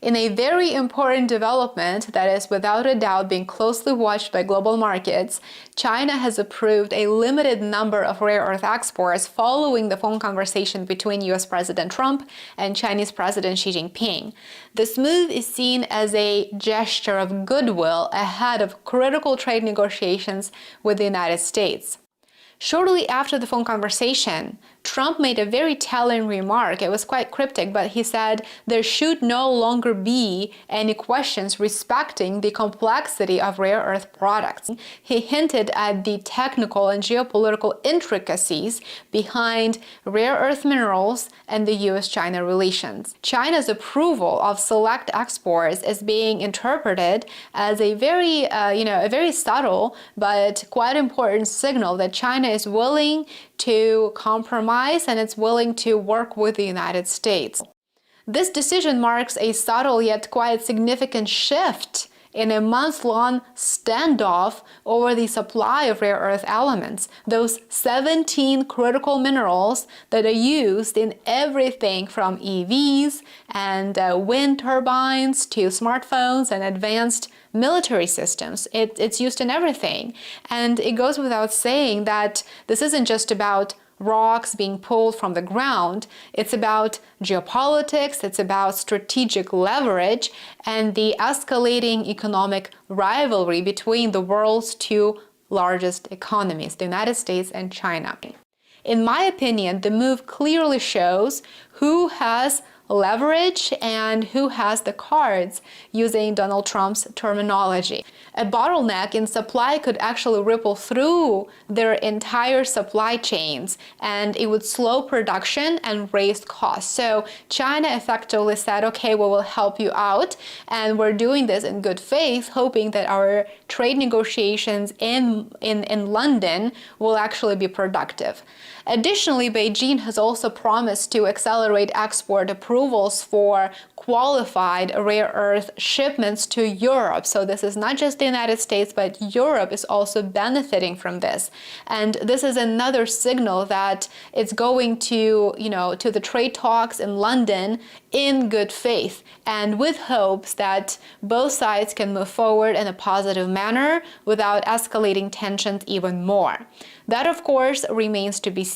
In a very important development that is without a doubt being closely watched by global markets, China has approved a limited number of rare earth exports following the phone conversation between US President Trump and Chinese President Xi Jinping. This move is seen as a gesture of goodwill ahead of critical trade negotiations with the United States. Shortly after the phone conversation, Trump made a very telling remark. It was quite cryptic, but he said there should no longer be any questions respecting the complexity of rare earth products. He hinted at the technical and geopolitical intricacies behind rare earth minerals and the US-China relations. China's approval of select exports is being interpreted as a very, a very subtle but quite important signal that China is willing to compromise and it's willing to work with the United States. This decision marks a subtle yet quite significant shift in a month-long standoff over the supply of rare earth elements, those 17 critical minerals that are used in everything from EVs and wind turbines to smartphones and advanced military systems. It's used in everything. And it goes without saying that this isn't just about rocks being pulled from the ground. It's about geopolitics, it's about strategic leverage, and the escalating economic rivalry between the world's two largest economies, the United States and China. In my opinion, the move clearly shows who has leverage and who has the cards, using Donald Trump's terminology. A bottleneck in supply could actually ripple through their entire supply chains, and it would slow production and raise costs. So China effectively said, okay, we will help you out, and we're doing this in good faith, hoping that our trade negotiations in London will actually be productive. Additionally, Beijing has also promised to accelerate export approvals for qualified rare earth shipments to Europe. So this is not just the United States, but Europe is also benefiting from this. And this is another signal that it's going to, to the trade talks in London in good faith and with hopes that both sides can move forward in a positive manner without escalating tensions even more. That, of course, remains to be seen.